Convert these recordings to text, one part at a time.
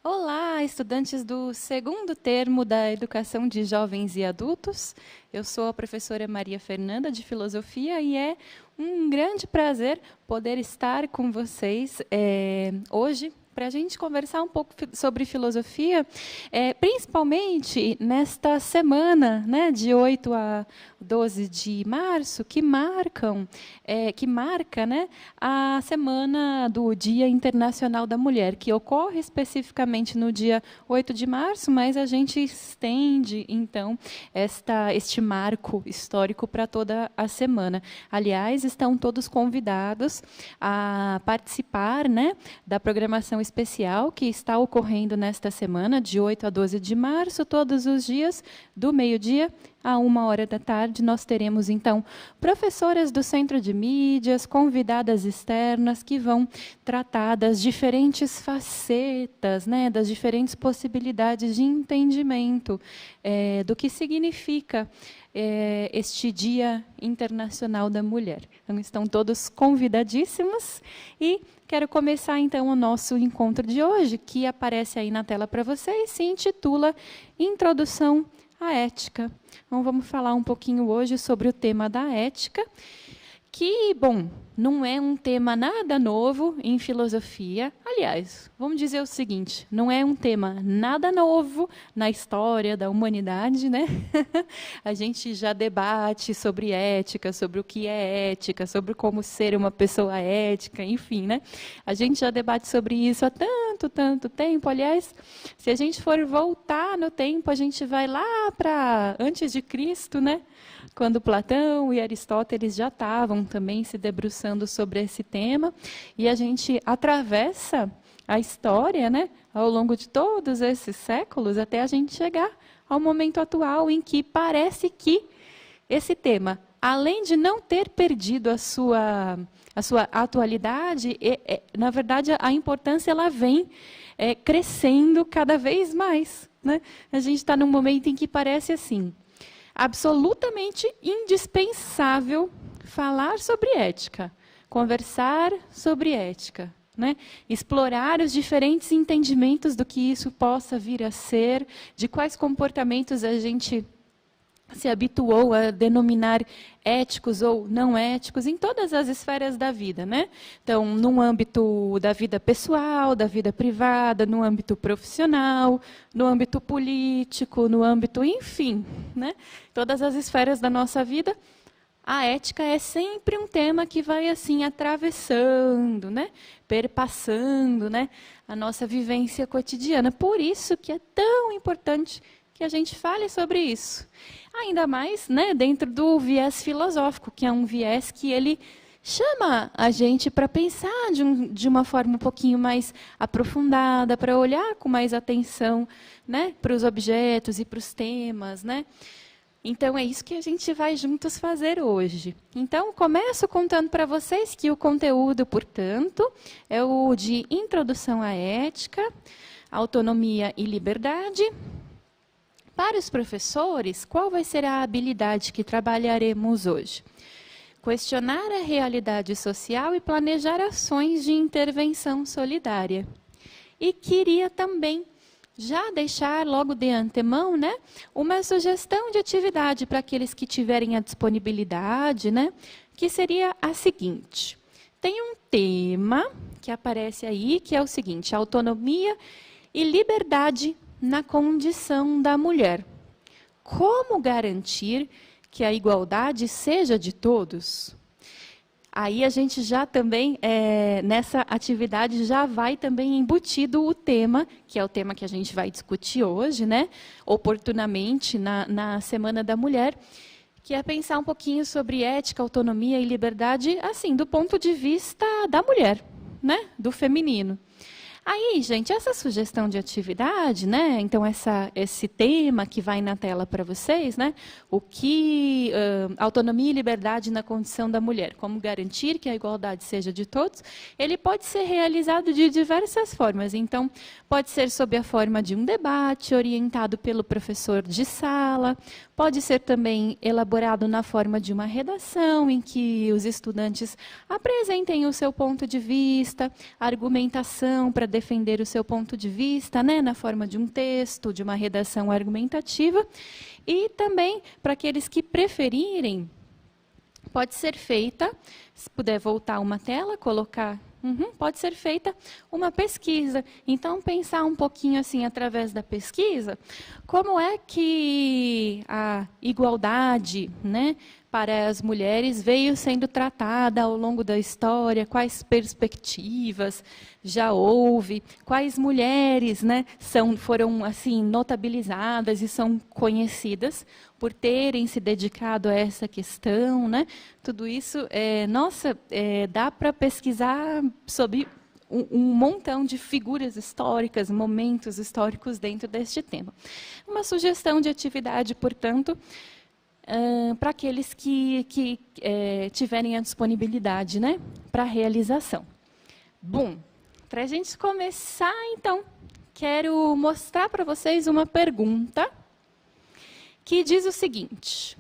Olá, estudantes do segundo termo da Educação de Jovens e Adultos. Eu sou a professora Maria Fernanda, de Filosofia, e é um grande prazer poder estar com vocês hoje para a gente conversar um pouco sobre filosofia, principalmente nesta semana, né, de 8 a 12 de março, que marca, né, a semana do Dia Internacional da Mulher, que ocorre especificamente no dia 8 de março, mas a gente estende, então, este marco histórico para toda a semana. Aliás, estão todos convidados a participar, né, da programação especial que está ocorrendo nesta semana, de 8 a 12 de março, todos os dias, do meio-dia a 1h da tarde. Nós teremos, então, professoras do Centro de Mídias, convidadas externas, que vão tratar das diferentes facetas, né, das diferentes possibilidades de entendimento do que significa este Dia Internacional da Mulher. Então, estão todos convidadíssimos e quero começar, então, o nosso encontro de hoje, que aparece aí na tela para vocês, se intitula Introdução à Ética. Então, vamos falar um pouquinho hoje sobre o tema da ética, que, bom, não é um tema nada novo em filosofia. Aliás, vamos dizer o seguinte, não é um tema nada novo na história da humanidade, né? A gente já debate sobre ética, sobre o que é ética, sobre como ser uma pessoa ética, enfim, né? A gente já debate sobre isso há tanto tempo. Aliás, se a gente for voltar no tempo, a gente vai lá para antes de Cristo, né? Quando Platão e Aristóteles já estavam também se debruçando sobre esse tema, e a gente atravessa a história, né, ao longo de todos esses séculos, até a gente chegar ao momento atual, em que parece que esse tema, além de não ter perdido a sua atualidade, na verdade, a importância ela vem crescendo cada vez mais, né? A gente está num momento em que parece assim, absolutamente indispensável falar sobre ética, conversar sobre ética, né? Explorar os diferentes entendimentos do que isso possa vir a ser, de quais comportamentos a gente se habituou a denominar éticos ou não éticos em todas as esferas da vida, né? Então, no âmbito da vida pessoal, da vida privada, no âmbito profissional, no âmbito político, no âmbito, enfim, né? Todas as esferas da nossa vida, a ética é sempre um tema que vai assim atravessando, né? Perpassando, né? A nossa vivência cotidiana. Por isso que é tão importante que a gente fale sobre isso. Ainda mais, né, dentro do viés filosófico, que é um viés que ele chama a gente para pensar de uma forma um pouquinho mais aprofundada, para olhar com mais atenção, né, para os objetos e para os temas, né? Então, é isso que a gente vai juntos fazer hoje. Então, começo contando para vocês que o conteúdo, portanto, é o de Introdução à Ética, Autonomia e Liberdade. Para os professores, qual vai ser a habilidade que trabalharemos hoje? Questionar a realidade social e planejar ações de intervenção solidária. E queria também já deixar logo de antemão, né, uma sugestão de atividade para aqueles que tiverem a disponibilidade, né, que seria a seguinte. Tem um tema que aparece aí, que é o seguinte: autonomia e liberdade na condição da mulher. Como garantir que a igualdade seja de todos? Aí a gente já também, nessa atividade, já vai também embutido o tema, que é o tema que a gente vai discutir hoje, né, oportunamente, na Semana da Mulher, que é pensar um pouquinho sobre ética, autonomia e liberdade, assim, do ponto de vista da mulher, né, do feminino. Aí, gente, essa sugestão de atividade, né? Então, esse tema que vai na tela para vocês, né? O que autonomia e liberdade na condição da mulher, como garantir que a igualdade seja de todos, ele pode ser realizado de diversas formas. Então, pode ser sob a forma de um debate orientado pelo professor de sala, pode ser também elaborado na forma de uma redação, em que os estudantes apresentem o seu ponto de vista, argumentação para defender o seu ponto de vista, né, na forma de um texto, de uma redação argumentativa. E também, para aqueles que preferirem, pode ser feita, se puder voltar uma tela, colocar... pode ser feita uma pesquisa. Então, pensar um pouquinho assim, através da pesquisa, como é que a igualdade, né, para as mulheres veio sendo tratada ao longo da história, quais perspectivas já houve, quais mulheres, né, foram assim, notabilizadas e são conhecidas por terem se dedicado a essa questão, né? Tudo isso, dá para pesquisar sobre um montão de figuras históricas, momentos históricos dentro deste tema. Uma sugestão de atividade, portanto, para aqueles que tiverem a disponibilidade, né, para a realização. Bom, para a gente começar, então, quero mostrar para vocês uma pergunta que diz o seguinte: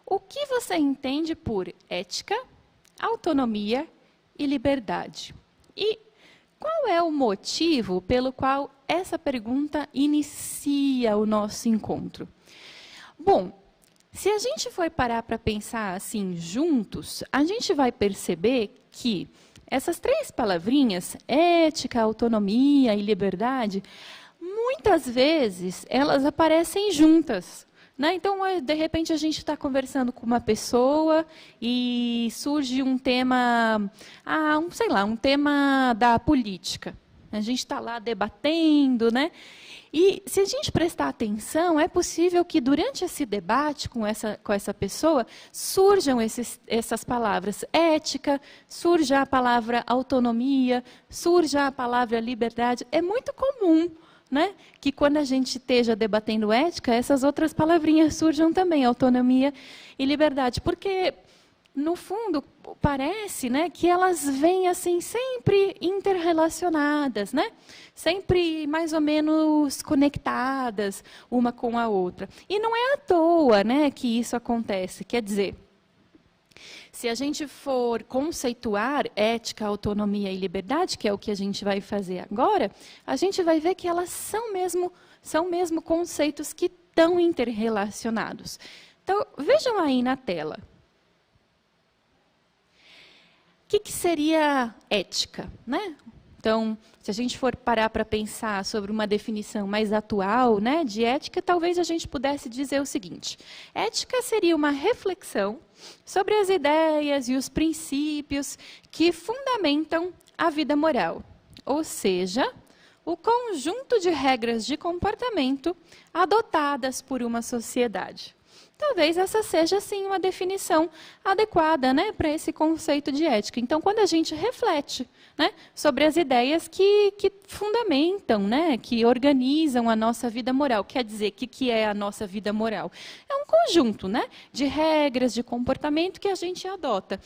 o que você entende por ética, autonomia e liberdade? E qual é o motivo pelo qual essa pergunta inicia o nosso encontro? Bom, se a gente for parar para pensar assim juntos, a gente vai perceber que essas três palavrinhas, ética, autonomia e liberdade, muitas vezes elas aparecem juntas, né? Então, de repente, a gente está conversando com uma pessoa e surge um tema, um tema da política. A gente está lá debatendo, né? E se a gente prestar atenção, é possível que durante esse debate com essa pessoa surjam essas palavras ética, surja a palavra autonomia, surja a palavra liberdade. É muito comum, né, que quando a gente esteja debatendo ética, essas outras palavrinhas surjam também, autonomia e liberdade, porque no fundo parece, né, que elas vêm assim sempre interrelacionadas, né, sempre mais ou menos conectadas uma com a outra. E não é à toa, né, que isso acontece. Quer dizer, se a gente for conceituar ética, autonomia e liberdade, que é o que a gente vai fazer agora, a gente vai ver que elas são mesmo conceitos que estão interrelacionados. Então, vejam aí na tela. O que seria ética, né? Então, se a gente for parar para pensar sobre uma definição mais atual, né, de ética, talvez a gente pudesse dizer o seguinte: ética seria uma reflexão sobre as ideias e os princípios que fundamentam a vida moral, ou seja, o conjunto de regras de comportamento adotadas por uma sociedade. Talvez essa seja, sim, uma definição adequada, né, para esse conceito de ética. Então, quando a gente reflete, né, sobre as ideias que fundamentam, né, que organizam a nossa vida moral, quer dizer, o que é a nossa vida moral? É um conjunto, né, de regras, de comportamento que a gente adota.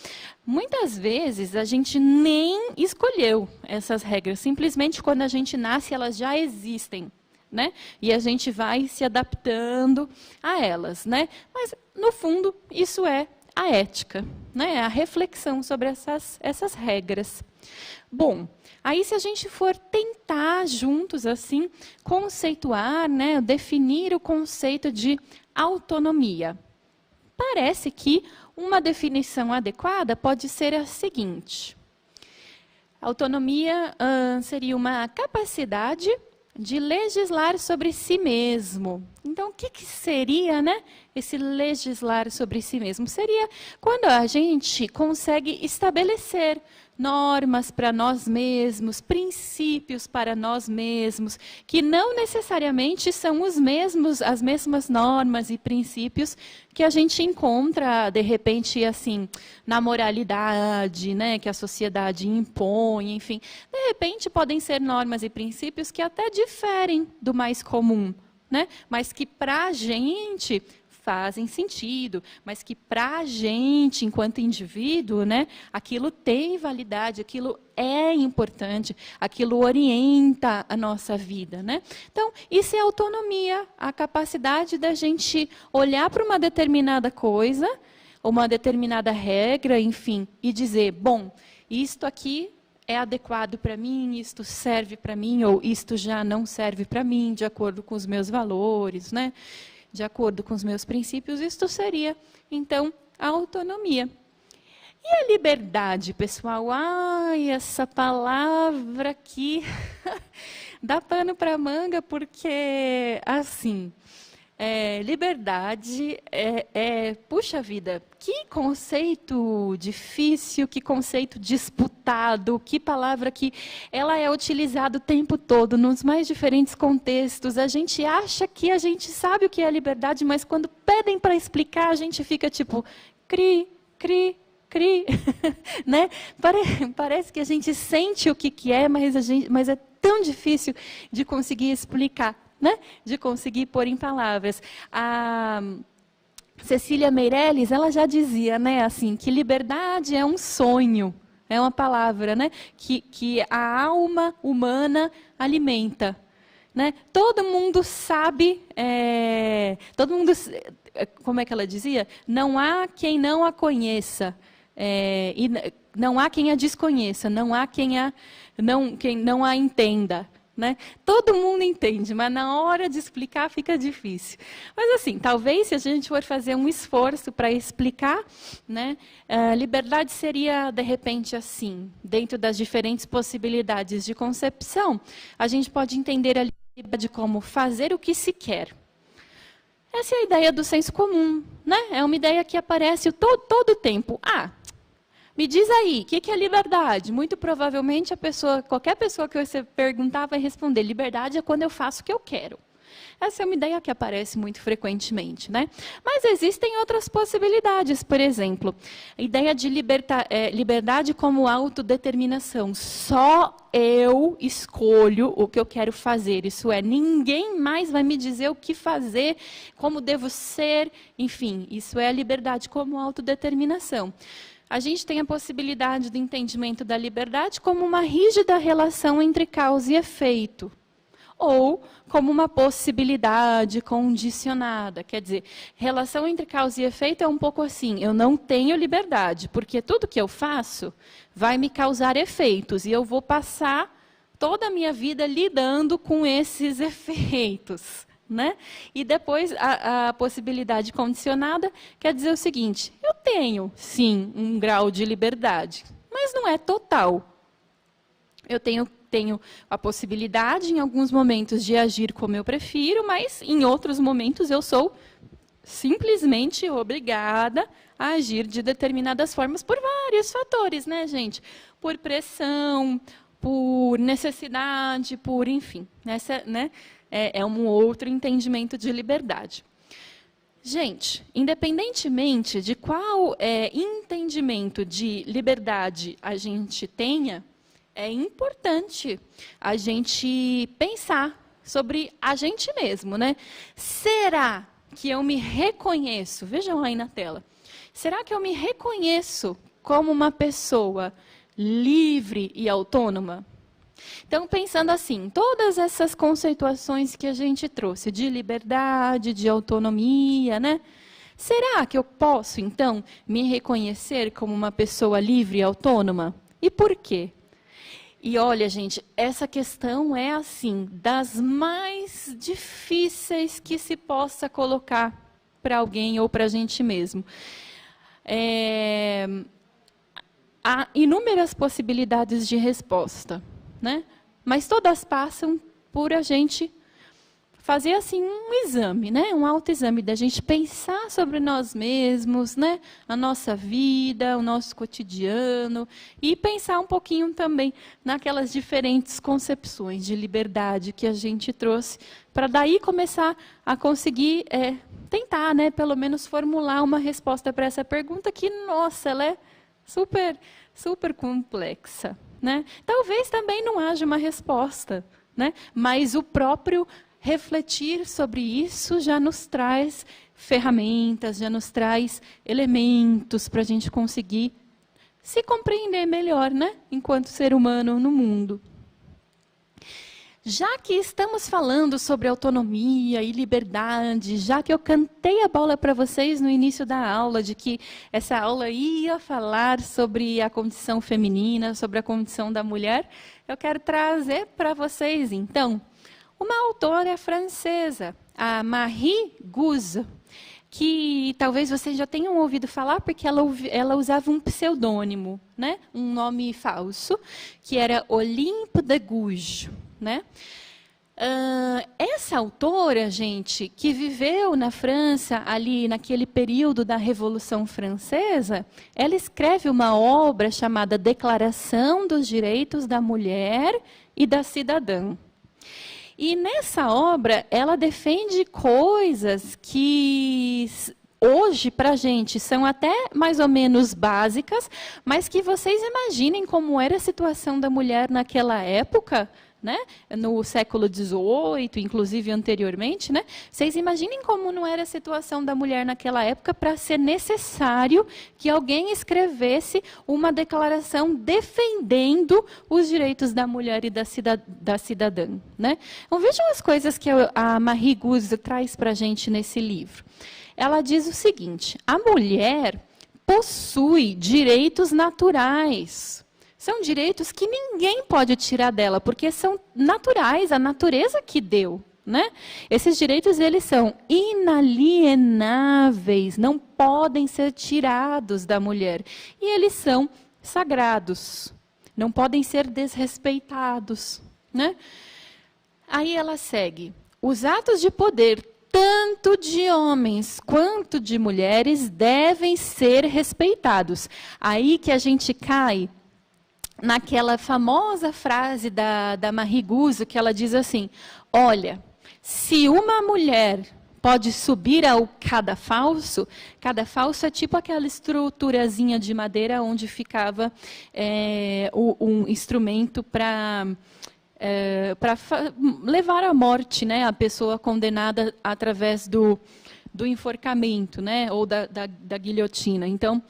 Muitas vezes, a gente nem escolheu essas regras. Simplesmente, quando a gente nasce, elas já existem, né? E a gente vai se adaptando a elas, né? Mas, no fundo, isso é a ética, né? A reflexão sobre essas regras. Bom, aí se a gente for tentar juntos, assim, conceituar, né, definir o conceito de autonomia, parece que uma definição adequada pode ser a seguinte: autonomia seria uma capacidade de legislar sobre si mesmo. Então, o que seria, né, esse legislar sobre si mesmo? Seria quando a gente consegue estabelecer normas para nós mesmos, princípios para nós mesmos, que não necessariamente são as mesmas normas e princípios que a gente encontra, de repente, assim, na moralidade, né, que a sociedade impõe, enfim. De repente, podem ser normas e princípios que até diferem do mais comum, né, mas que para a gente fazem sentido, mas que para a gente, enquanto indivíduo, né, aquilo tem validade, aquilo é importante, aquilo orienta a nossa vida, né? Então, isso é autonomia, a capacidade da gente olhar para uma determinada coisa, uma determinada regra, enfim, e dizer, bom, isto aqui é adequado para mim, isto serve para mim, ou isto já não serve para mim, de acordo com os meus valores, né? De acordo com os meus princípios, isto seria, então, a autonomia. E a liberdade, pessoal? Ai, essa palavra aqui dá pano para manga, porque, assim, liberdade puxa vida, que conceito difícil, que conceito disputado, que palavra que ela é utilizada o tempo todo, nos mais diferentes contextos. A gente acha que a gente sabe o que é liberdade, mas quando pedem para explicar, a gente fica tipo, cri, cri, cri, né? Parece que a gente sente o que é, mas é tão difícil de conseguir explicar, né? De conseguir pôr em palavras. A Cecília Meirelles, ela já dizia, né, assim, que liberdade é um sonho, é uma palavra, né, que a alma humana alimenta. Né? Todo mundo sabe, como é que ela dizia? Não há quem não a conheça. E não há quem a desconheça, não há quem não a entenda. Né? Todo mundo entende, mas na hora de explicar fica difícil. Mas assim, talvez se a gente for fazer um esforço para explicar, né, liberdade seria, de repente, assim, dentro das diferentes possibilidades de concepção, a gente pode entender a liberdade como fazer o que se quer. Essa é a ideia do senso comum, né? É uma ideia que aparece todo o tempo. Me diz aí, o que é liberdade? Muito provavelmente qualquer pessoa que você perguntar vai responder: liberdade é quando eu faço o que eu quero. Essa é uma ideia que aparece muito frequentemente, né? Mas existem outras possibilidades, por exemplo, a ideia de liberdade como autodeterminação. Só eu escolho o que eu quero fazer, isso é, ninguém mais vai me dizer o que fazer, como devo ser, enfim, isso é a liberdade como autodeterminação. A gente tem a possibilidade do entendimento da liberdade como uma rígida relação entre causa e efeito, ou como uma possibilidade condicionada. Quer dizer, relação entre causa e efeito é um pouco assim: eu não tenho liberdade, porque tudo que eu faço vai me causar efeitos, e eu vou passar toda a minha vida lidando com esses efeitos. Né? E depois a possibilidade condicionada quer dizer o seguinte: eu tenho, sim, um grau de liberdade, mas não é total. Eu tenho a possibilidade, em alguns momentos, de agir como eu prefiro, mas, em outros momentos, eu sou simplesmente obrigada a agir de determinadas formas por vários fatores, né, gente? Por pressão, por necessidade, por, enfim. Essa, né, é um outro entendimento de liberdade. Gente, independentemente de qual entendimento de liberdade a gente tenha, é importante a gente pensar sobre a gente mesmo, né? Será que eu me reconheço? Vejam aí na tela. Será que eu me reconheço como uma pessoa livre e autônoma? Então, pensando assim, todas essas conceituações que a gente trouxe de liberdade, de autonomia, né? Será que eu posso, então, me reconhecer como uma pessoa livre e autônoma? E por quê? E olha, gente, essa questão é, assim, das mais difíceis que se possa colocar para alguém ou para a gente mesmo. Há inúmeras possibilidades de resposta, né? Mas todas passam por a gente fazer assim um exame, né? Um autoexame, da gente pensar sobre nós mesmos, né? A nossa vida, o nosso cotidiano, e pensar um pouquinho também naquelas diferentes concepções de liberdade que a gente trouxe, para daí começar a conseguir tentar, né? Pelo menos formular uma resposta para essa pergunta que, nossa, ela é super complexa, né? Talvez também não haja uma resposta, né? Mas o próprio refletir sobre isso já nos traz ferramentas, já nos traz elementos para a gente conseguir se compreender melhor, né? Enquanto ser humano no mundo. Já que estamos falando sobre autonomia e liberdade, já que eu cantei a bola para vocês no início da aula, de que essa aula ia falar sobre a condição feminina, sobre a condição da mulher, eu quero trazer para vocês, então, uma autora francesa, a Marie Gouze, que talvez vocês já tenham ouvido falar, porque ela usava um pseudônimo, né? Um nome falso, que era Olympe de Gouges. Né? Essa autora, gente, que viveu na França, ali naquele período da Revolução Francesa, ela escreve uma obra chamada Declaração dos Direitos da Mulher e da Cidadã. E nessa obra, ela defende coisas que hoje, para a gente, são até mais ou menos básicas, mas que vocês imaginem como era a situação da mulher naquela época, né? No século XVIII, inclusive anteriormente, né? Vocês imaginem como não era a situação da mulher naquela época para ser necessário que alguém escrevesse uma declaração defendendo os direitos da mulher e da cidadã. Né? Então, vejam as coisas que a Marie Gouze traz para a gente nesse livro. Ela diz o seguinte: a mulher possui direitos naturais. São direitos que ninguém pode tirar dela, porque são naturais, a natureza que deu. Né? Esses direitos eles são inalienáveis, não podem ser tirados da mulher. E eles são sagrados, não podem ser desrespeitados. Né? Aí ela segue. Os atos de poder, tanto de homens quanto de mulheres, devem ser respeitados. Aí que a gente cai naquela famosa frase da Marie Gouze, que ela diz assim: olha, se uma mulher pode subir ao cadafalso é tipo aquela estruturazinha de madeira onde ficava um instrumento para levar à morte, né, a pessoa condenada através do enforcamento, né, ou da guilhotina. Então,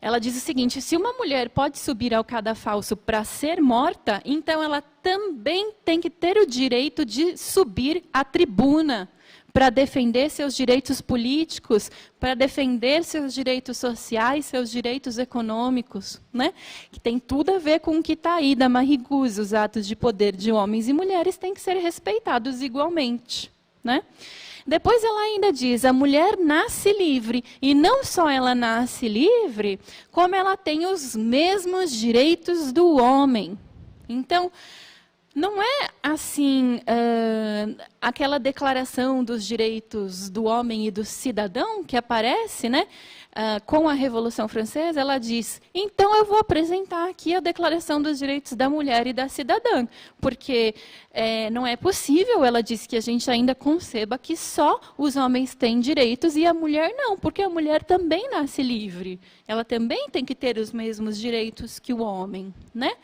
ela diz o seguinte: se uma mulher pode subir ao cadafalso para ser morta, então ela também tem que ter o direito de subir à tribuna para defender seus direitos políticos, para defender seus direitos sociais, seus direitos econômicos, né? Que tem tudo a ver com o que está aí da Marie Gouze. Os atos de poder de homens e mulheres têm que ser respeitados igualmente, né? Depois ela ainda diz: a mulher nasce livre, e não só ela nasce livre, como ela tem os mesmos direitos do homem. Então, não é assim, aquela declaração dos direitos do homem e do cidadão que aparece, né? Com a Revolução Francesa. Ela diz: então eu vou apresentar aqui a Declaração dos Direitos da Mulher e da Cidadã, porque não é possível, ela diz, que a gente ainda conceba que só os homens têm direitos e a mulher não, porque a mulher também nasce livre, ela também tem que ter os mesmos direitos que o homem, né?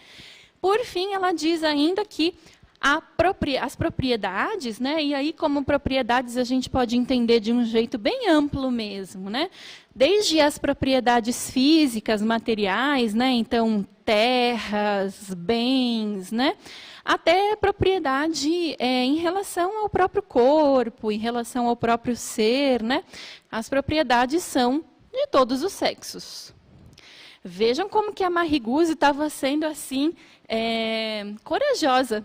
Por fim, ela diz ainda que as propriedades, né? E aí, como propriedades, a gente pode entender de um jeito bem amplo mesmo, né? Desde as propriedades físicas, materiais, né? Então, terras, bens, né? Até propriedade em relação ao próprio corpo, em relação ao próprio ser, né? As propriedades são de todos os sexos. Vejam como que a Marie Gouze estava sendo assim corajosa,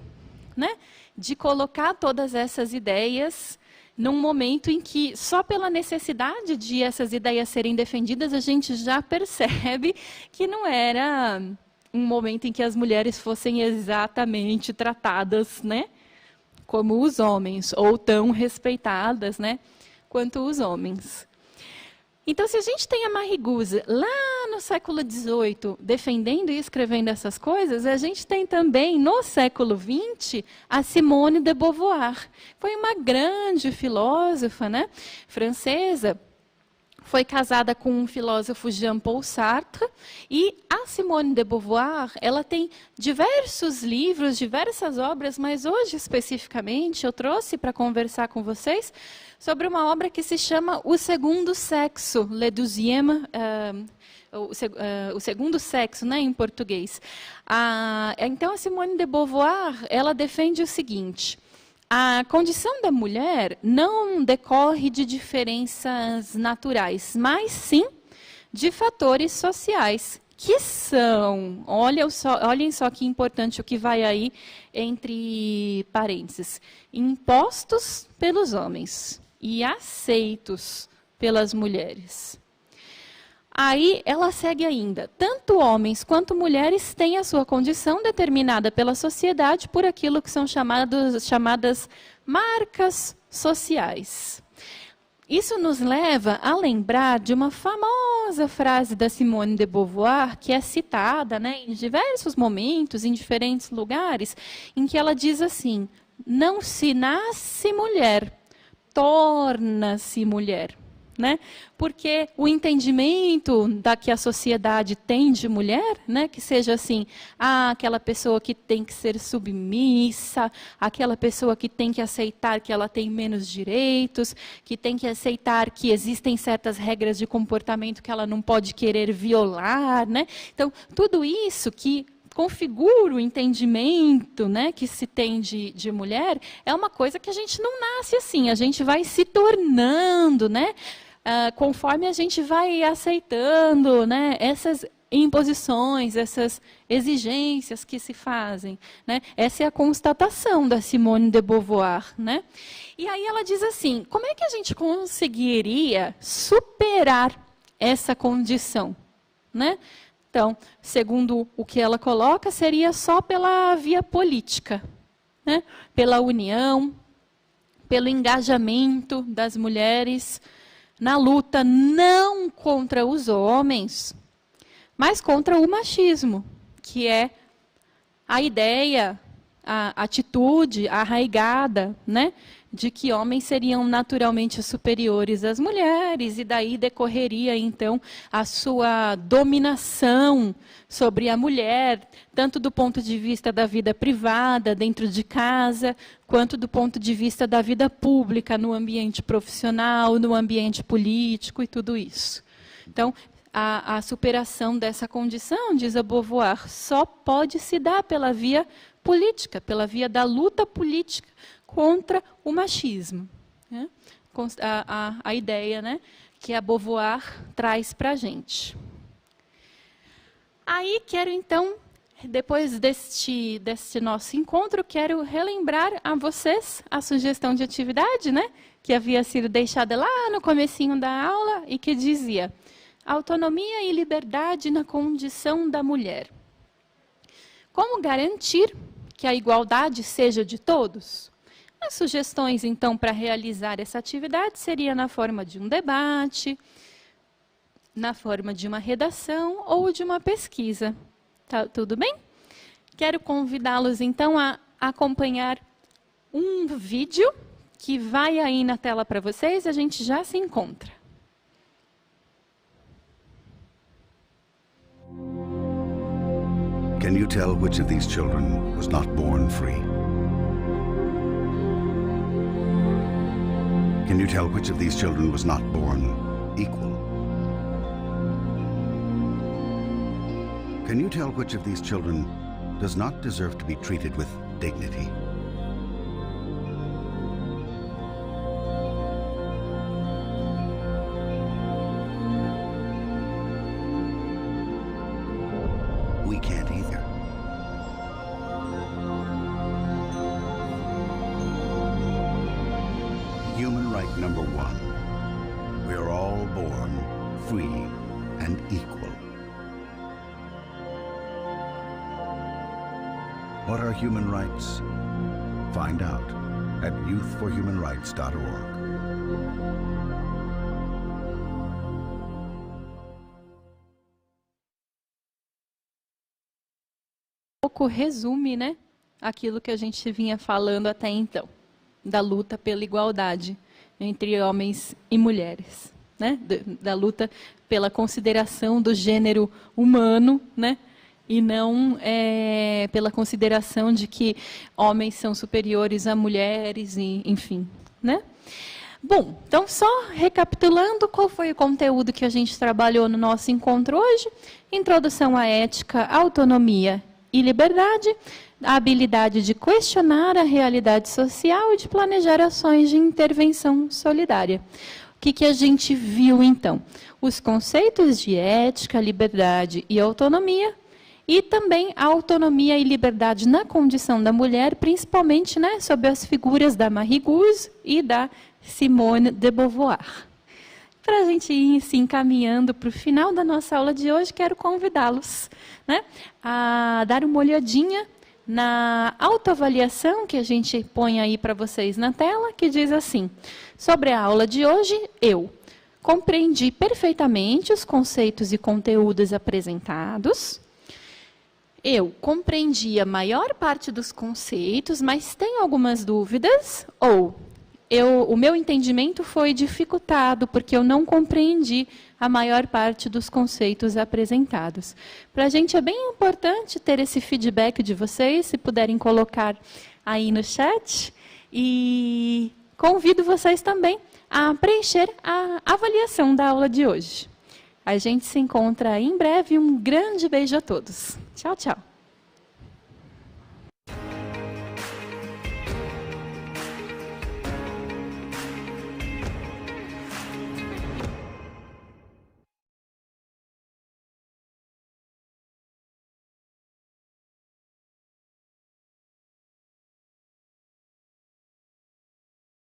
né? De colocar todas essas ideias num momento em que, só pela necessidade de essas ideias serem defendidas, a gente já percebe que não era um momento em que as mulheres fossem exatamente tratadas, né, como os homens, ou tão respeitadas, né, quanto os homens. Então, se a gente tem a Marie Gouze lá no século XVIII defendendo e escrevendo essas coisas, a gente tem também, no século XX, a Simone de Beauvoir. Foi uma grande filósofa, né, francesa, foi casada com um filósofo Jean-Paul Sartre, e a Simone de Beauvoir, ela tem diversos livros, diversas obras, mas hoje especificamente eu trouxe para conversar com vocês sobre uma obra que se chama O Segundo Sexo, Le Deuxième, o segundo sexo, né, em português. Então a Simone de Beauvoir, ela defende o seguinte: a condição da mulher não decorre de diferenças naturais, mas sim de fatores sociais, que são, olhem só que importante o que vai aí entre parênteses, impostos pelos homens e aceitos pelas mulheres. Aí ela segue ainda. Tanto homens quanto mulheres têm a sua condição determinada pela sociedade por aquilo que são chamadas marcas sociais. Isso nos leva a lembrar de uma famosa frase da Simone de Beauvoir, que é citada, né, em diversos momentos, em diferentes lugares, em que ela diz assim: não se nasce mulher, torna-se mulher. Né? Porque o entendimento da que a sociedade tem de mulher, né, que seja assim, aquela pessoa que tem que ser submissa, aquela pessoa que tem que aceitar que ela tem menos direitos, que tem que aceitar que existem certas regras de comportamento que ela não pode querer violar, né? Então, tudo isso que configura o entendimento, né, que se tem de mulher, é uma coisa que a gente não nasce assim, a gente vai se tornando, né, conforme a gente vai aceitando, né, essas imposições, essas exigências que se fazem, né? Essa é a constatação da Simone de Beauvoir, né? E aí ela diz assim: como é que a gente conseguiria superar essa condição, né? Então, segundo o que ela coloca, seria só pela via política, né? Pela união, pelo engajamento das mulheres na luta não contra os homens, mas contra o machismo, que é a ideia, a atitude arraigada, né, de que homens seriam naturalmente superiores às mulheres, e daí decorreria, então, a sua dominação sobre a mulher, tanto do ponto de vista da vida privada, dentro de casa, quanto do ponto de vista da vida pública, no ambiente profissional, no ambiente político e tudo isso. Então, a superação dessa condição, diz a Beauvoir, só pode se dar pela via política, pela via da luta política contra o machismo. Né? A ideia, né, que a Beauvoir traz para a gente. Aí quero, então, depois deste nosso encontro, quero relembrar a vocês a sugestão de atividade, né, que havia sido deixada lá no comecinho da aula e que dizia: autonomia e liberdade na condição da mulher. Como garantir que a igualdade seja de todos? As sugestões, então, para realizar essa atividade seria na forma de um debate, na forma de uma redação ou de uma pesquisa. Tá tudo bem? Quero convidá-los, então, a acompanhar um vídeo que vai aí na tela para vocês, a gente já se encontra. Can you tell which of these children was not born free? Can you tell which of these children was not born equal? Can you tell which of these children does not deserve to be treated with dignity? We can't either. Human right number one. We are all born free and equal. What are human rights? Find out at youthforhumanrights.org. Pouco resume, né, aquilo que a gente vinha falando até então, da luta pela igualdade entre homens e mulheres. né, da luta pela consideração do gênero humano, né, e não pela consideração de que homens são superiores a mulheres, e, enfim, né? Bom, então só recapitulando, qual foi o conteúdo que a gente trabalhou no nosso encontro hoje? Introdução à ética, autonomia e liberdade, a habilidade de questionar a realidade social e de planejar ações de intervenção solidária. O que a gente viu, então? Os conceitos de ética, liberdade e autonomia, e também a autonomia e liberdade na condição da mulher, principalmente, né, sob as figuras da Marie Gouze e da Simone de Beauvoir. Para a gente ir se encaminhando para o final da nossa aula de hoje, quero convidá-los, né, a dar uma olhadinha na autoavaliação que a gente põe aí para vocês na tela, que diz assim: sobre a aula de hoje, eu compreendi perfeitamente os conceitos e conteúdos apresentados. Eu compreendi a maior parte dos conceitos, mas tenho algumas dúvidas, ou o meu entendimento foi dificultado porque eu não compreendi a maior parte dos conceitos apresentados. Para a gente é bem importante ter esse feedback de vocês, se puderem colocar aí no chat. E convido vocês também a preencher a avaliação da aula de hoje. A gente se encontra em breve. Um grande beijo a todos. Tchau, tchau.